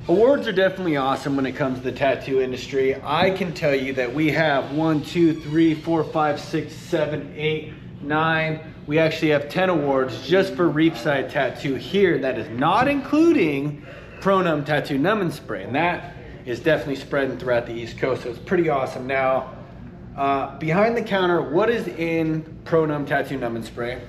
Awards are definitely awesome when it comes to the tattoo industry. I can tell you that we have 1, 2, 3, 4, 5, 6, 7, 8, 9. We actually have 10 awards just for Reefside Tattoo here. That is not including Pro Numb Tattoo Numbing Spray. And that is definitely spreading throughout the East Coast. So it's pretty awesome. Now, behind the counter, what is in Pro Numb Tattoo Numbing Spray?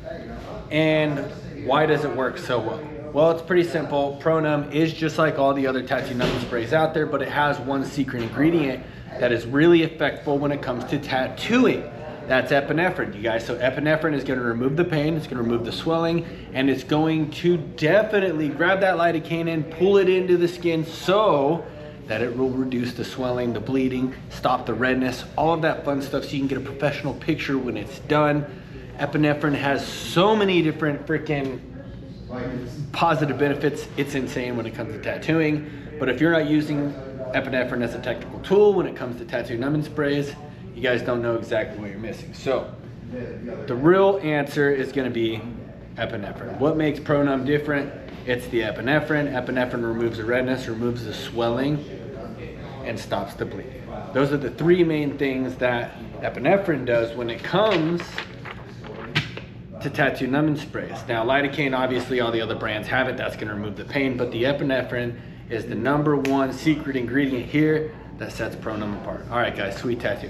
And why does it work so well? Well, it's pretty simple. Pro Numb is just like all the other tattoo numbing sprays out there, but it has one secret ingredient that is really effective when it comes to tattooing. That's epinephrine, you guys. So epinephrine is going to remove the pain, it's going to remove the swelling, and it's going to definitely grab that lidocaine and pull it into the skin so that it will reduce the swelling, the bleeding, stop the redness, all of that fun stuff so you can get a professional picture when it's done. Epinephrine has so many different freaking positive benefits. It's insane when it comes to tattooing. But if you're not using epinephrine as a technical tool when it comes to tattoo numbing sprays, you guys don't know exactly what you're missing. So the real answer is going to be epinephrine. What makes Pro Numb different? It's the epinephrine. Epinephrine removes the redness, removes the swelling, and stops the bleeding. Those are the three main things that epinephrine does when it comes to tattoo numbing sprays. Now, lidocaine, obviously all the other brands have it. That's going to remove the pain, but the epinephrine is the #1 secret ingredient here that sets Pro Numb apart. All right, guys, sweet tattoo.